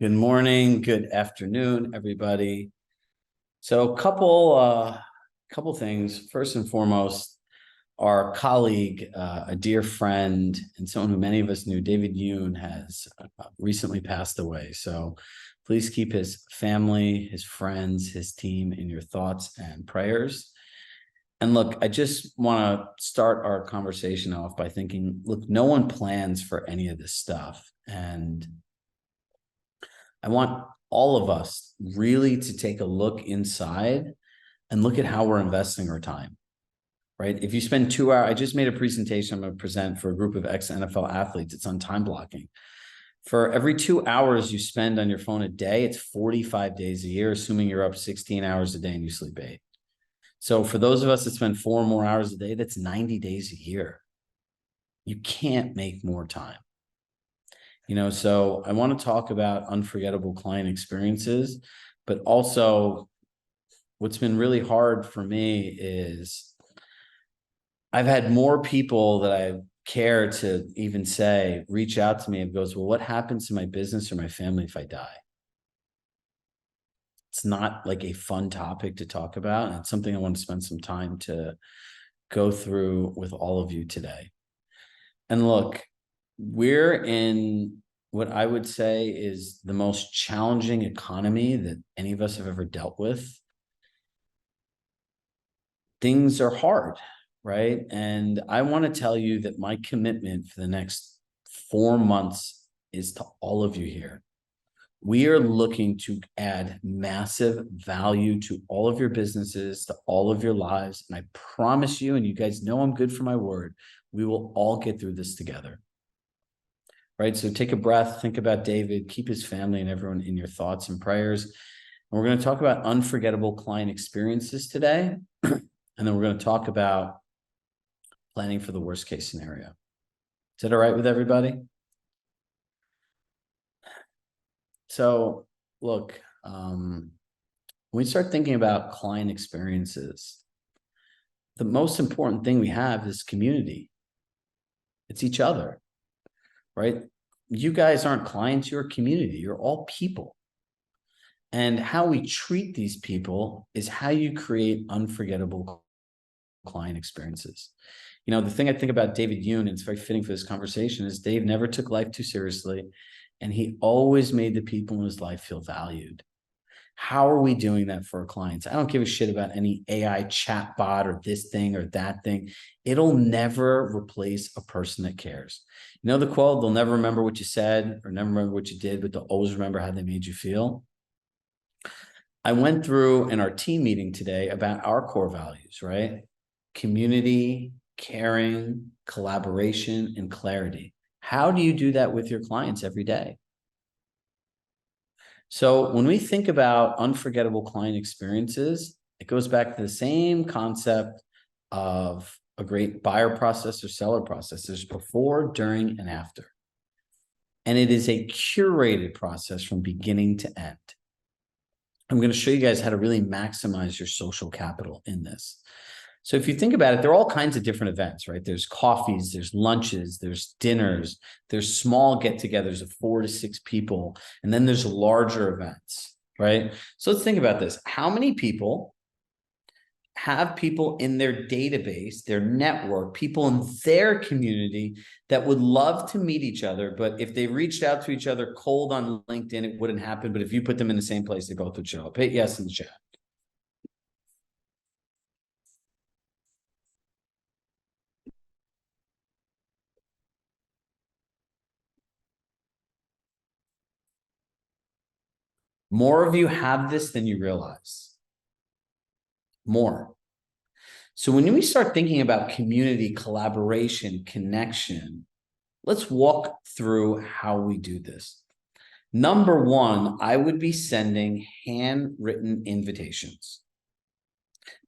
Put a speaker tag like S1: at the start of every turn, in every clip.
S1: Good morning, good afternoon, everybody. So a couple things. First and foremost, our colleague, a dear friend, and someone who many of us knew, David Yoon, has recently passed away. So please keep his family, his friends, his team in your thoughts and prayers. And look, I just want to start our conversation off by thinking, look, no one plans for any of this stuff. And I want all of us really to take a look inside and look at how we're investing our time, right? If you spend 2 hours, I just made a presentation I'm going to present for a group of ex-NFL athletes. It's on time blocking. For every 2 hours you spend on your phone a day, it's 45 days a year, assuming you're up 16 hours a day and you sleep 8. So for those of us that spend 4 more hours a day, that's 90 days a year. You can't make more time. So I want to talk about unforgettable client experiences, but also what's been really hard for me is I've had more people that I care to even say, reach out to me and goes, well, what happens to my business or my family if I die? It's not like a fun topic to talk about. And it's something I want to spend some time to go through with all of you today. And look, we're in what I would say is the most challenging economy that any of us have ever dealt with. Things are hard, right? And I want to tell you that my commitment for the next 4 months is to all of you here. We are looking to add massive value to all of your businesses, to all of your lives. And I promise you, and you guys know I'm good for my word, we will all get through this together. Right? So take a breath, think about David, keep his family and everyone in your thoughts and prayers. And we're going to talk about unforgettable client experiences today. And then we're going to talk about planning for the worst case scenario. Is that all right with everybody? So look, when we start thinking about client experiences, the most important thing we have is community. It's each other, right? You guys aren't clients, you're a community. You're all people. And how we treat these people is how you create unforgettable client experiences. The thing I think about David Yoon, and it's very fitting for this conversation, is Dave never took life too seriously, and he always made the people in his life feel valued. How are we doing that for our clients? I don't give a shit about any AI chat bot or this thing or that thing. It'll never replace a person that cares. You know the quote, they'll never remember what you said or never remember what you did, but they'll always remember how they made you feel. I went through in our team meeting today about our core values, right? Community, caring, collaboration, and clarity. How do you do that with your clients every day? So when we think about unforgettable client experiences, it goes back to the same concept of a great buyer process or seller process. There's before, during, and after. And it is a curated process from beginning to end. I'm going to show you guys how to really maximize your social capital in this. So if you think about it, there are all kinds of different events, right? There's coffees, there's lunches, there's dinners, there's small get-togethers of 4 to 6 people, and then there's larger events, right? So let's think about this. How many people have people in their database, their network, people in their community that would love to meet each other, but if they reached out to each other cold on LinkedIn, it wouldn't happen. But if you put them in the same place, they both would show up. Hit yes in the chat. More of you have this than you realize. More. So when we start thinking about community, collaboration, connection, let's walk through how we do this. Number one, I would be sending handwritten invitations.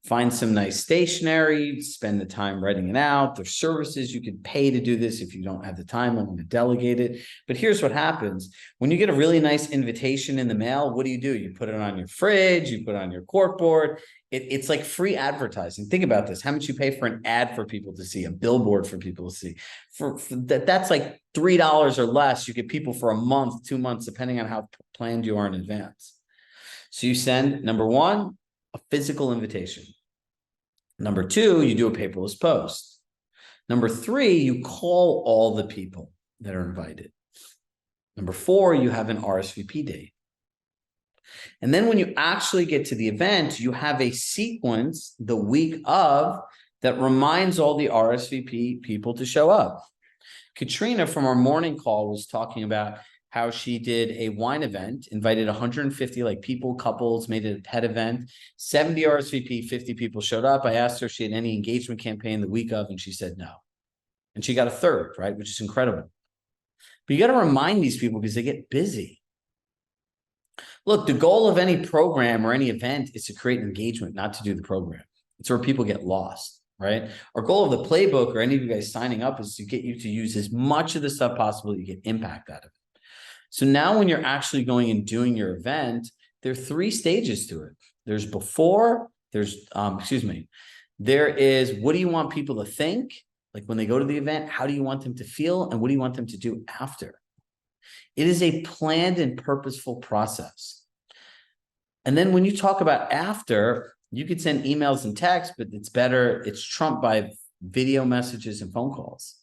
S1: Find some nice stationery, spend the time writing it out. There's services you could pay to do this. If you don't have the time, I'm going to delegate it. But here's what happens. When you get a really nice invitation in the mail, what do? You put it on your fridge, you put it on your corkboard. It's like free advertising. Think about this. How much you pay for an ad for people to see, a billboard for people to see. For that's like $3 or less. You get people for a month, 2 months, depending on how planned you are in advance. So you send, number one, a physical invitation. Number two, you do a paperless post. Number three, you call all the people that are invited. Number four, you have an RSVP date. And then when you actually get to the event, you have a sequence the week of that reminds all the RSVP people to show up. Katrina from our morning call was talking about how she did a wine event, invited 150 like people, couples, made it a pet event, 70 RSVP, 50 people showed up. I asked her if she had any engagement campaign the week of, and she said no. And she got a third, right? Which is incredible. But you got to remind these people because they get busy. Look, the goal of any program or any event is to create engagement, not to do the program. It's where people get lost, right? Our goal of the playbook or any of you guys signing up is to get you to use as much of the stuff possible that you get impact out of it. So now when you're actually going and doing your event, there are 3 stages to it. There's before, there is what do you want people to think? Like when they go to the event, how do you want them to feel? And what do you want them to do after? It is a planned and purposeful process. And then when you talk about after, you could send emails and texts, but it's trumped by video messages and phone calls.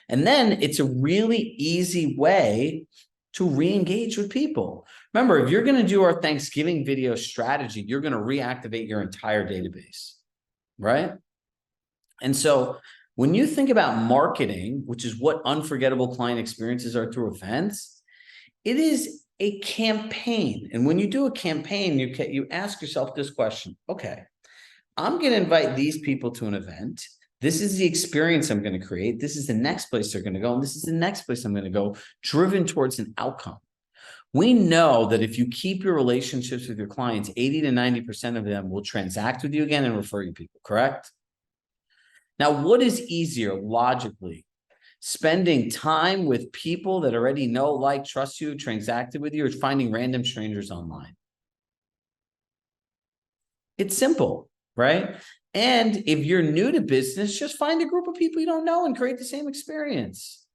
S1: And then it's a really easy way to re-engage with people. Remember, if you're going to do our Thanksgiving video strategy, you're going to reactivate your entire database, right? And so when you think about marketing, which is what unforgettable client experiences are through events, it is a campaign. And when you do a campaign, you ask yourself this question. Okay, I'm going to invite these people to an event. This is the experience I'm going to create. This is the next place they're going to go. And this is the next place I'm going to go, driven towards an outcome. We know that if you keep your relationships with your clients, 80 to 90% of them will transact with you again and refer you people, correct? Now, what is easier logically? Spending time with people that already know, like, trust you, transacted with you, or finding random strangers online? It's simple, right? And if you're new to business, just find a group of people you don't know and create the same experience.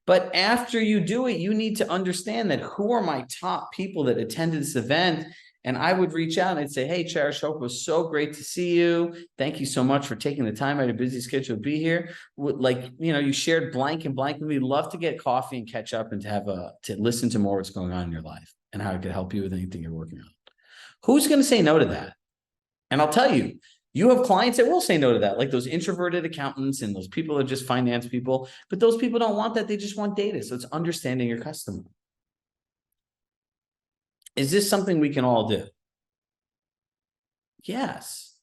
S1: But after you do it, you need to understand that who are my top people that attended this event. And I would reach out and I'd say, hey, Chirag Shah, it was so great to see you. Thank you so much for taking the time out of a busy schedule to be here. You shared blank and blank. We'd love to get coffee and catch up and to listen to more what's going on in your life and how it could help you with anything you're working on. Who's going to say no to that? And I'll tell you, you have clients that will say no to that, like those introverted accountants and those people that are just finance people. But those people don't want that. They just want data. So it's understanding your customer. Is this something we can all do? Yes.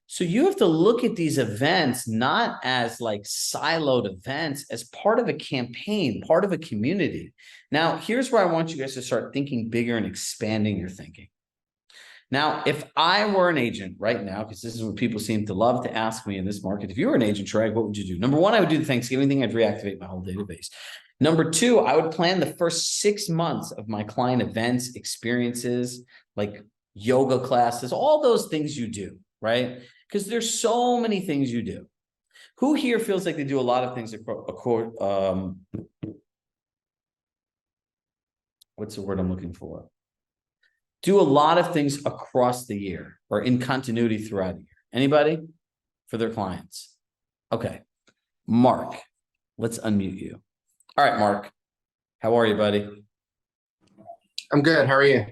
S1: So you have to look at these events not as like siloed events, as part of a campaign, part of a community. Now, here's where I want you guys to start thinking bigger and expanding your thinking. Now, if I were an agent right now, because this is what people seem to love to ask me in this market, if you were an agent, Chirag, what would you do? Number one, I would do the Thanksgiving thing. I'd reactivate my whole database. Number two, I would plan the first 6 months of my client events, experiences, like yoga classes, all those things you do, right? Because there's so many things you do. Who here feels like they do a lot of things what's the word I'm looking for? Do a lot of things across the year or in continuity throughout the year. Anybody? For their clients. Okay. Mark, let's unmute you. All right, Mark. How are you, buddy?
S2: I'm good. How are you?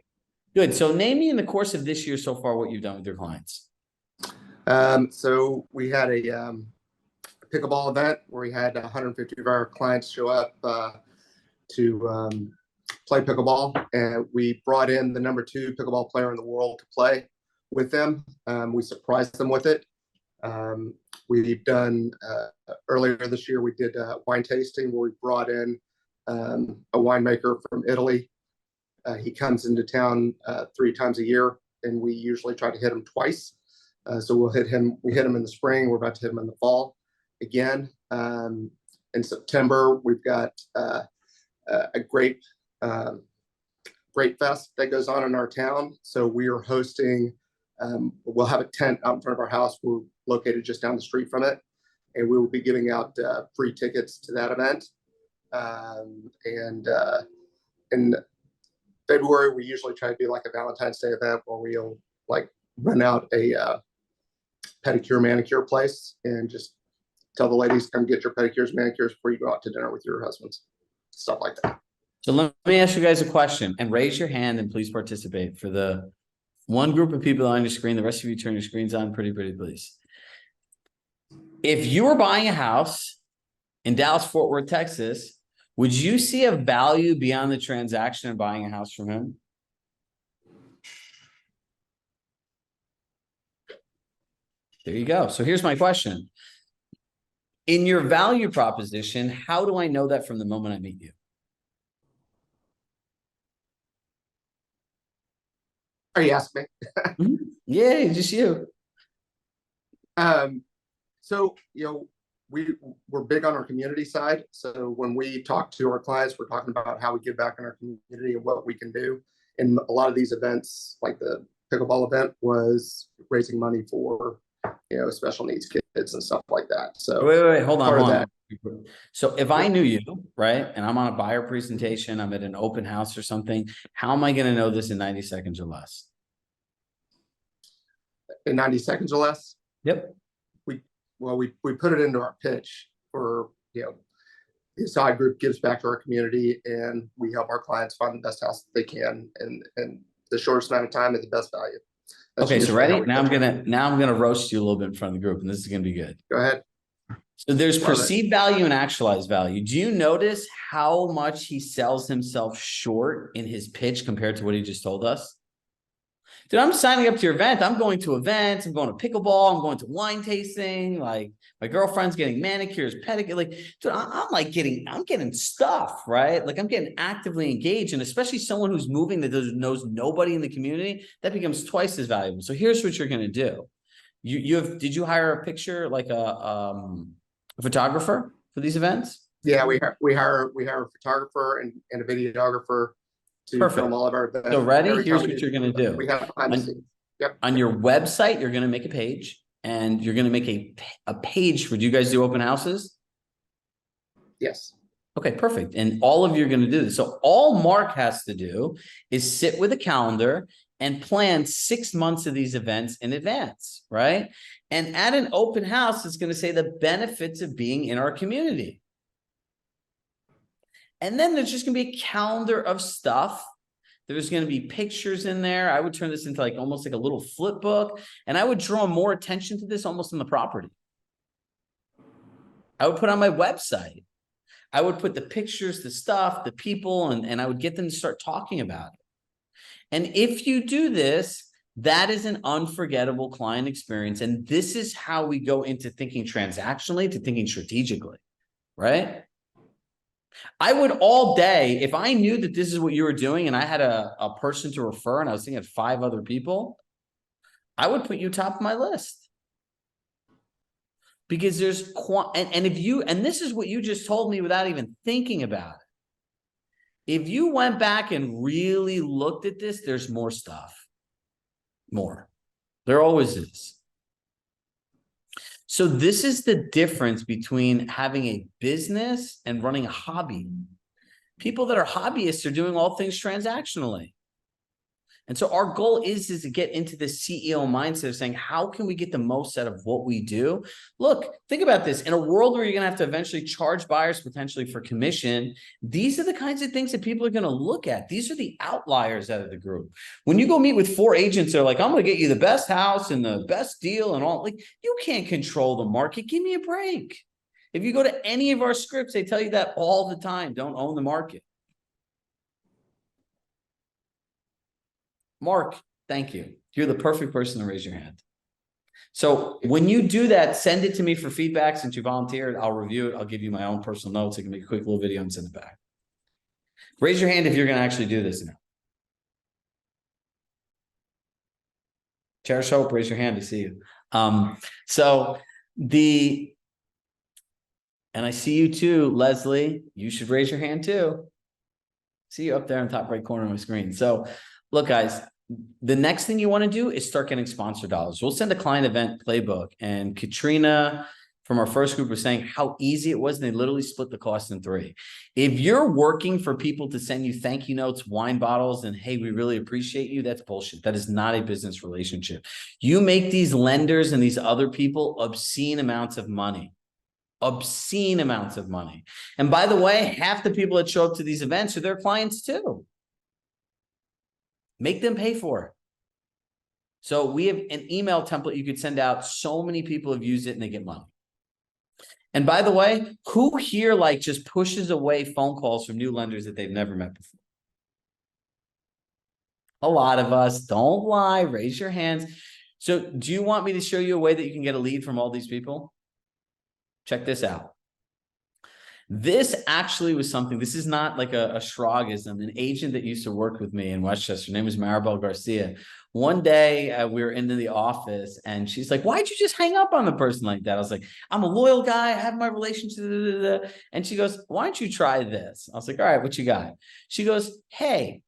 S1: Good. So name me in the course of this year so far what you've done with your clients.
S2: So we had a pickleball event where we had 150 of our clients show up to play pickleball, and we brought in the number 2 pickleball player in the world to play with them. We surprised them with it. We've done earlier this year, we did a wine tasting where we brought in a winemaker from Italy. He comes into town 3 times a year, and we usually try to hit them twice. So we hit him in the spring. We're about to hit him in the fall again. In September, we've got a grape fest that goes on in our town. So we are hosting. We'll have a tent out in front of our house. We're located just down the street from it, and we will be giving out free tickets to that event. In February, we usually try to do like a Valentine's Day event where we'll like rent out a pedicure manicure place and just tell the ladies, come get your pedicures, manicures before you go out to dinner with your husbands, stuff like that.
S1: So let me ask you guys a question, and raise your hand and please participate. For the one group of people on your screen, the rest of you turn your screens on pretty please. If you were buying a house in Dallas, Fort Worth, Texas, would you see a value beyond the transaction of buying a house from him? There you go. So here's my question. In your value proposition, how do I know that from the moment I meet you?
S2: Are you asking me?
S1: Yeah, just you.
S2: So, we're big on our community side. So when we talk to our clients, we're talking about how we give back in our community and what we can do. And a lot of these events, like the pickleball event, was raising money for, special needs kids and stuff like that. So
S1: wait, hold on. So if I knew you, right, and I'm on a buyer presentation, I'm at an open house or something, how am I going to know this in 90 seconds or less?
S2: In 90 seconds or less?
S1: Yep.
S2: We put it into our pitch for, the side group gives back to our community, and we help our clients find the best house that they can, and the shortest amount of time at the best value. That's
S1: okay, so ready? Now I'm gonna roast you a little bit in front of the group, and this is gonna be good.
S2: Go ahead.
S1: So there's perceived value and actualized value. Do you notice how much he sells himself short in his pitch compared to what he just told us? Dude, I'm signing up to your event. I'm going to events. I'm going to pickleball. I'm going to wine tasting. Like my girlfriend's getting manicures, pedicure. Like, dude, I'm getting stuff, right? Like I'm getting actively engaged, and especially someone who's moving that knows nobody in the community, that becomes twice as valuable. So here's what you're going to do. Did you hire a picture like a photographer for these events?
S2: Yeah, we hire a photographer and a videographer to film all of our events.
S1: So ready? Here's what you're going to do.
S2: We have behind the scenes. Yep.
S1: On your website, you're going to make a page, and you're going to make a page for, do you guys do open houses?
S2: Yes.
S1: Okay, perfect. And all of you are going to do this. So all Mark has to do is sit with a calendar and plan 6 months of these events in advance, right? And at an open house, it's going to say the benefits of being in our community. And then there's just going to be a calendar of stuff. There's going to be pictures in there. I would turn this into like almost like a little flip book, and I would draw more attention to this almost in the property. I would put on my website. I would put the pictures, the stuff, the people, and I would get them to start talking about it. And if you do this, that is an unforgettable client experience. And this is how we go into thinking transactionally to thinking strategically, right? I would all day, if I knew that this is what you were doing and I had a person to refer and I was thinking of 5 other people, I would put you top of my list. Because there's, and this is what you just told me without even thinking about it. If you went back and really looked at this, there's more stuff. More. There always is. So this is the difference between having a business and running a hobby. People that are hobbyists are doing all things transactionally. And so our goal is to get into the CEO mindset of saying, how can we get the most out of what we do? Look, think about this. In a world where you're going to have to eventually charge buyers potentially for commission, these are the kinds of things that people are going to look at. These are the outliers out of the group. When you go meet with 4 agents, they're like, I'm going to get you the best house and the best deal and all. Like, you can't control the market. Give me a break. If you go to any of our scripts, they tell you that all the time. Don't own the market. Mark, thank you. You're the perfect person to raise your hand. So when you do that, send it to me for feedback. Since you volunteered, I'll review it. I'll give you my own personal notes. I can make a quick little video and send it back. Raise your hand if you're going to actually do this now. Cherish Hope, raise your hand to see you. So the, and I see you too, Leslie. You should raise your hand too. See you up there in the top right corner of my screen. So look, guys, the next thing you want to do is start getting sponsor dollars. We'll send a client event playbook, and Katrina from our first group was saying how easy it was. And they literally split the cost in three. If you're working for people to send you thank you notes, wine bottles, and hey, we really appreciate you, that's bullshit. That is not a business relationship. You make these lenders and these other people obscene amounts of money. Obscene amounts of money. And by the way, half the people that show up to these events are their clients too. Make them pay for it. So we have an email template you could send out. So many people have used it and they get money. And by the way, who here like just pushes away phone calls from new lenders that they've never met before? A lot of us. Don't lie. Raise your hands. So do you want me to show you a way that you can get a lead from all these people? Check this out. This actually was something, this is not like a shrugism. An agent that used to work with me in Westchester, her name was Maribel Garcia. One day we were into the office and she's like, why'd you just hang up on the person like that? I was like, I'm a loyal guy. I have my relationship. And she goes, why don't you try this? I was like, all right, what you got? She goes, hey,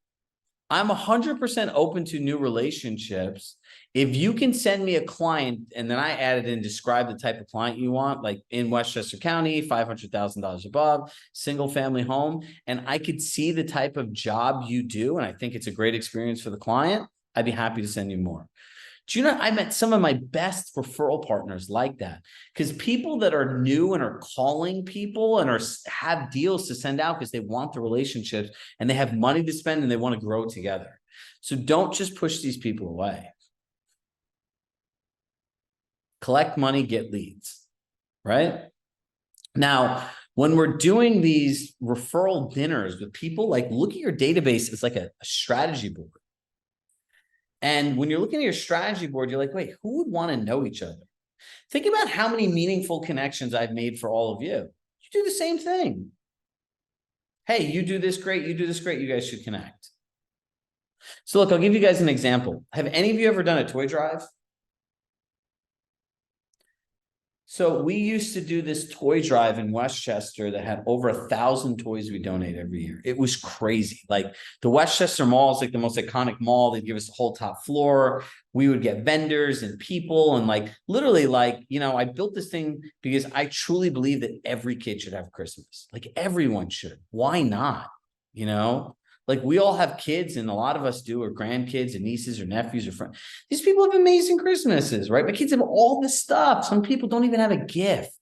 S1: I'm 100% open to new relationships. If you can send me a client, and then I added in, describe the type of client you want, like in Westchester County, $500,000 above, single family home, and I could see the type of job you do, and I think it's a great experience for the client, I'd be happy to send you more. Do you know, I met some of my best referral partners like that, because people that are new and are calling people and have deals to send out because they want the relationships and they have money to spend and they want to grow together. So don't just push these people away. Collect money, get leads, right? Now, when we're doing these referral dinners with people, like look at your database as like a strategy board. And when you're looking at your strategy board, you're like, wait, who would want to know each other? Think about how many meaningful connections I've made for all of you. You do the same thing. Hey, you do this great. You do this great. You guys should connect. So look, I'll give you guys an example. Have any of you ever done a toy drive? So we used to do this toy drive in Westchester that had over 1,000 toys we donate every year. It was crazy. Like the Westchester Mall is like the most iconic mall. They'd give us the whole top floor. We would get vendors and people and like literally like, you know, I built this thing because I truly believe that every kid should have Christmas. Like everyone should. Why not? You know? Like we all have kids and a lot of us do, or grandkids and nieces or nephews or friends. These people have amazing Christmases, right? My kids have all this stuff. Some people don't even have a gift,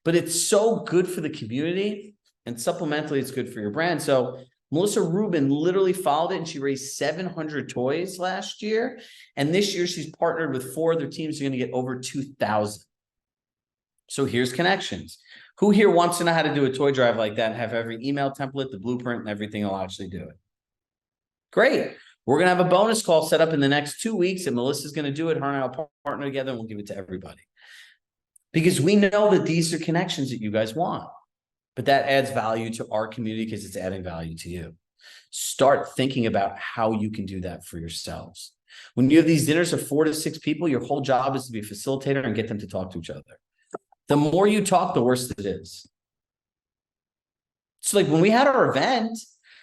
S1: but it's so good for the community and supplementally it's good for your brand. So Melissa Rubin literally followed it and she raised 700 toys last year. And this year she's partnered with 4 other teams who are going to get over 2,000. So here's connections. Who here wants to know how to do a toy drive like that and have every email template, the blueprint, and everything will actually do it? Great. We're going to have a bonus call set up in the next 2 weeks, and Melissa's going to do it. Her and I will partner together, and we'll give it to everybody. Because we know that these are connections that you guys want, but that adds value to our community because it's adding value to you. Start thinking about how you can do that for yourselves. When you have these dinners of 4 to 6 people, your whole job is to be a facilitator and get them to talk to each other. The more you talk, the worse it is. So like when we had our event,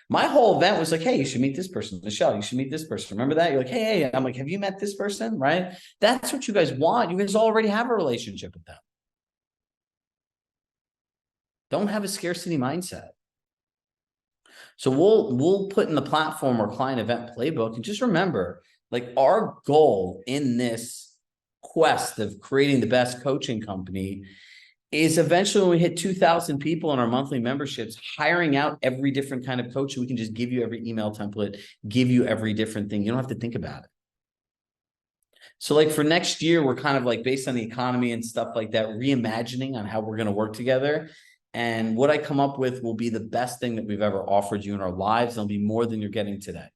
S1: my whole event was like, hey, you should meet this person. Michelle, you should meet this person. Remember that? You're like, hey, I'm like, have you met this person? Right? That's what you guys want. You guys already have a relationship with them. Don't have a scarcity mindset. So we'll put in the platform our client event playbook. And just remember, like our goal in this quest of creating the best coaching company is eventually when we hit 2,000 people in our monthly memberships, hiring out every different kind of coach. We can just give you every email template, give you every different thing. You don't have to think about it. So like for next year, we're kind of like based on the economy and stuff like that, reimagining on how we're going to work together. And what I come up with will be the best thing that we've ever offered you in our lives. It'll be more than you're getting today.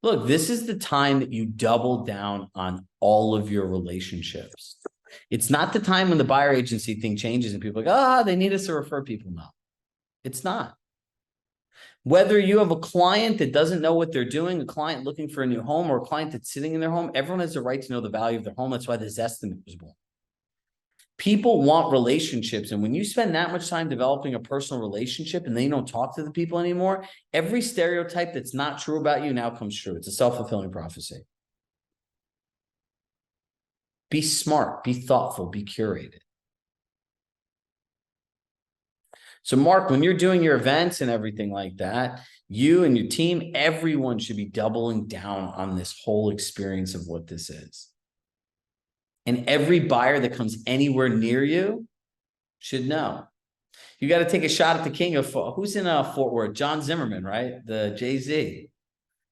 S1: Look, this is the time that you double down on all of your relationships. It's not the time when the buyer agency thing changes and people are like, they need us to refer people. No, it's not. Whether you have a client that doesn't know what they're doing, a client looking for a new home, or a client that's sitting in their home, everyone has the right to know the value of their home. That's why this estimate was born. People want relationships. And when you spend that much time developing a personal relationship and then you don't talk to the people anymore, every stereotype that's not true about you now comes true. It's a self-fulfilling prophecy. Be smart, be thoughtful, be curated. So Mark, when you're doing your events and everything like that, you and your team, everyone should be doubling down on this whole experience of what this is. And every buyer that comes anywhere near you should know. You got to take a shot at the king of, who's in Fort Worth? John Zimmerman, right? The Jay-Z,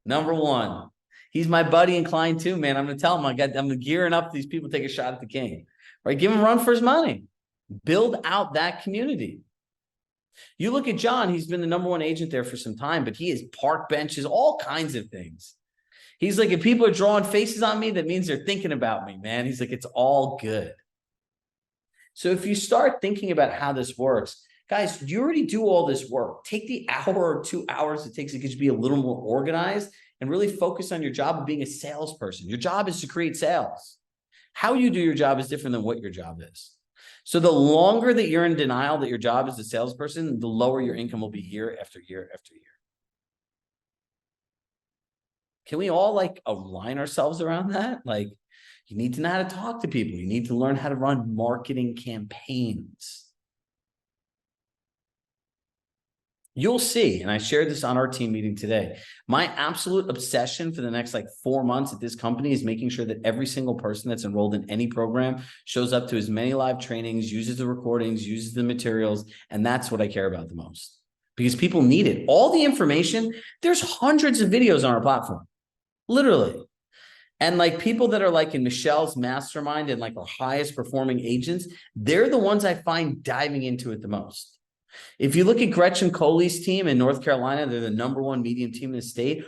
S1: #1. He's my buddy and client too, man. I'm going to tell him I'm gearing up these people to take a shot at the king, right? Give him a run for his money. Build out that community. You look at John, he's been the #1 agent there for some time, but he has park benches, all kinds of things. He's like, if people are drawing faces on me, that means they're thinking about me, man. He's like, it's all good. So if you start thinking about how this works, guys, you already do all this work. Take the hour or 2 hours it takes to get you to be a little more organized and really focus on your job of being a salesperson. Your job is to create sales. How you do your job is different than what your job is. So the longer that you're in denial that your job is a salesperson, the lower your income will be year after year after year. Can we all like align ourselves around that? Like, you need to know how to talk to people. You need to learn how to run marketing campaigns. You'll see, and I shared this on our team meeting today, my absolute obsession for the next like 4 months at this company is making sure that every single person that's enrolled in any program shows up to as many live trainings, uses the recordings, uses the materials, and that's what I care about the most. Because people need it. All the information, there's hundreds of videos on our platform, literally. And like people that are like in Michelle's mastermind and like our highest performing agents, they're the ones I find diving into it the most. If you look at Gretchen Coley's team in North Carolina, they're the #1 medium team in the state.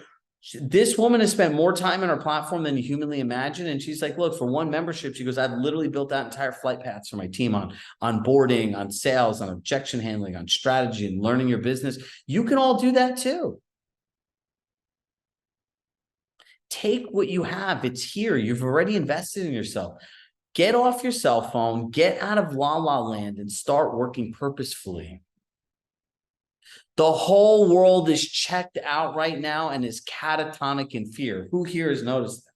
S1: This woman has spent more time on our platform than you humanly imagine. And she's like, look, for one membership, she goes, I've literally built out entire flight paths for my team on onboarding, on sales, on objection handling, on strategy, and learning your business. You can all do that too. Take what you have. It's here. You've already invested in yourself. Get off your cell phone, get out of la la land and start working purposefully. The whole world is checked out right now and is catatonic in fear. Who here has noticed that?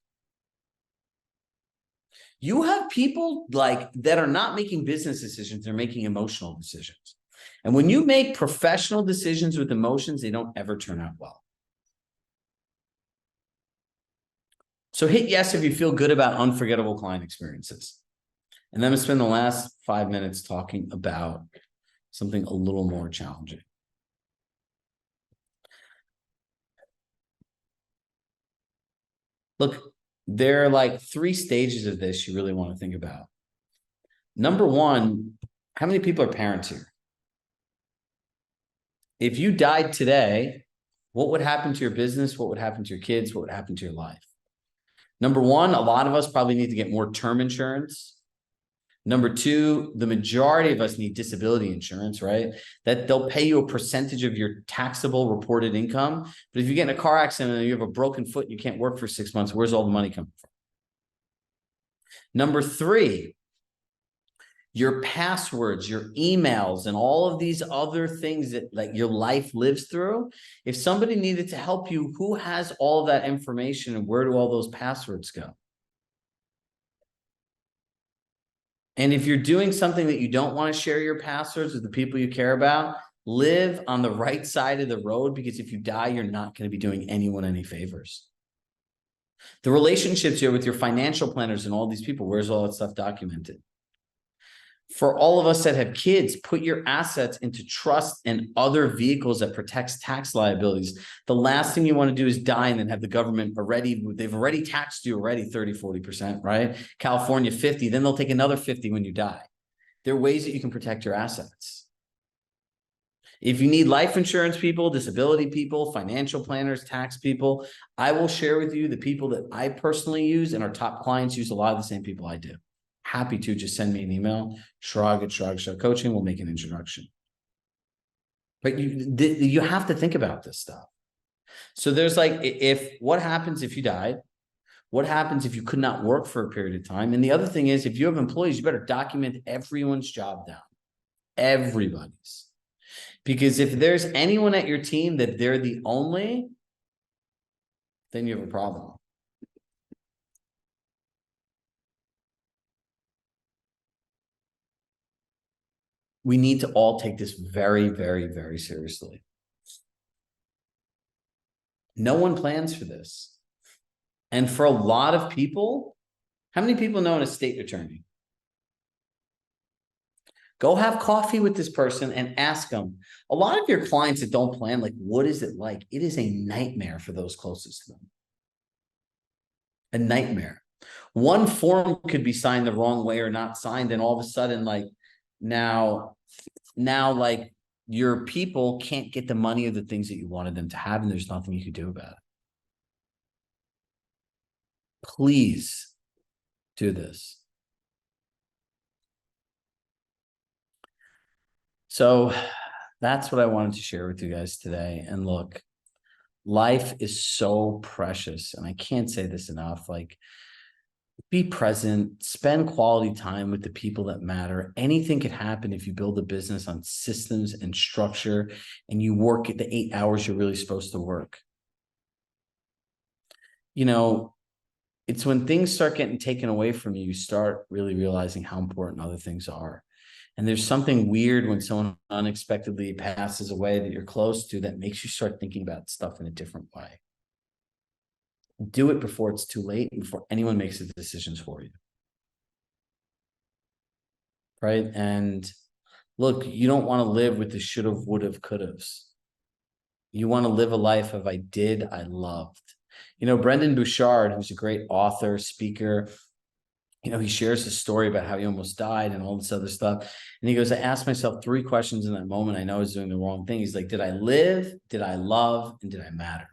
S1: You have people like that are not making business decisions, they're making emotional decisions. And when you make professional decisions with emotions, they don't ever turn out well. So hit yes if you feel good about unforgettable client experiences. And then I'm going to spend the last 5 minutes talking about something a little more challenging. Look, there are like 3 stages of this you really want to think about. #1, how many people are parents here? If you died today, what would happen to your business? What would happen to your kids? What would happen to your life? #1, a lot of us probably need to get more term insurance. #2, the majority of us need disability insurance, right? That they'll pay you a percentage of your taxable reported income. But if you get in a car accident and you have a broken foot and you can't work for 6 months, where's all the money coming from? #3, your passwords, your emails, and all of these other things that like your life lives through. If somebody needed to help you, who has all of that information and where do all those passwords go? And if you're doing something that you don't want to share your passwords with the people you care about, live on the right side of the road, because if you die, you're not going to be doing anyone any favors. The relationships here with your financial planners and all these people, where's all that stuff documented? For all of us that have kids, put your assets into trust and other vehicles that protects tax liabilities. The last thing you want to do is die and then have the government they've already taxed you already 30, 40%, right? California 50, then they'll take another 50 when you die. There are ways that you can protect your assets. If you need life insurance people, disability people, financial planners, tax people, I will share with you the people that I personally use, and our top clients use a lot of the same people I do. Happy to just send me an email, Chirag at Chirag Shah Coaching. We'll make an introduction. But you have to think about this stuff. So there's like, if what happens if you died? What happens if you could not work for a period of time? And the other thing is, if you have employees, you better document everyone's job down. Everybody's. Because if there's anyone at your team that they're the only, then you have a problem. We need to all take this very, very, very seriously. No one plans for this. And for a lot of people, how many people know an estate attorney? Go have coffee with this person and ask them. A lot of your clients that don't plan, like, what is it like? It is a nightmare for those closest to them. A nightmare. One form could be signed the wrong way or not signed, and all of a sudden, like, now like your people can't get the money or the things that you wanted them to have, and there's nothing you could do about it. Please do this. So that's what I wanted to share with you guys today. And look, life is so precious, and I can't say this enough. Like, be present, spend quality time with the people that matter. Anything could happen if you build a business on systems and structure and you work at the 8 hours you're really supposed to work. You know, it's when things start getting taken away from you, you start really realizing how important other things are. And there's something weird when someone unexpectedly passes away that you're close to that makes you start thinking about stuff in a different way. Do it before it's too late and before anyone makes the decisions for you. Right? And look, you don't want to live with the should have, would have, could have's. You want to live a life of I did, I loved. You know, Brendan Bouchard, who's a great author, speaker, you know, he shares his story about how he almost died and all this other stuff. And he goes, I asked myself 3 questions in that moment. I know I was doing the wrong thing. He's like, did I live? Did I love? And did I matter?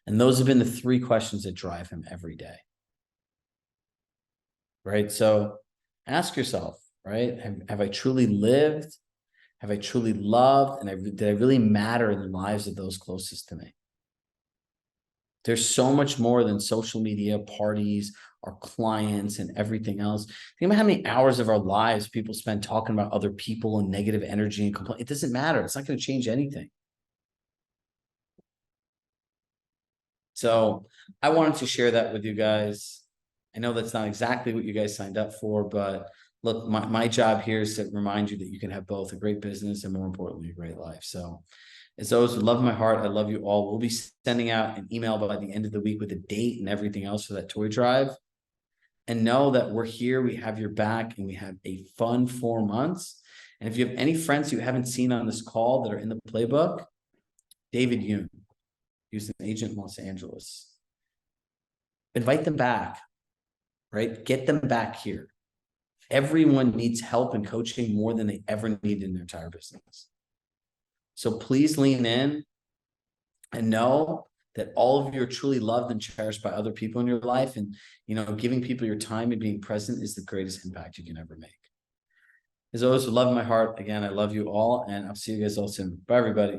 S1: And those have been the 3 questions that drive him every day. Right? So ask yourself, right? Have I truly lived? Have I truly loved? And did I really matter in the lives of those closest to me? There's so much more than social media, parties, our clients, and everything else. Think about how many hours of our lives people spend talking about other people and negative energy and complaint. It doesn't matter. It's not going to change anything. So I wanted to share that with you guys. I know that's not exactly what you guys signed up for, but look, my job here is to remind you that you can have both a great business and, more importantly, a great life. So as always, with love in my heart, I love you all. We'll be sending out an email by the end of the week with a date and everything else for that toy drive. And know that we're here, we have your back, and we have a fun 4 months. And if you have any friends you haven't seen on this call that are in the playbook, David Yoon, he's an agent in Los Angeles. Invite them back, right? Get them back here. Everyone needs help and coaching more than they ever need in their entire business. So please lean in and know that all of you are truly loved and cherished by other people in your life. And, you know, giving people your time and being present is the greatest impact you can ever make. As always, with love in my heart, again, I love you all, and I'll see you guys all soon. Bye, everybody.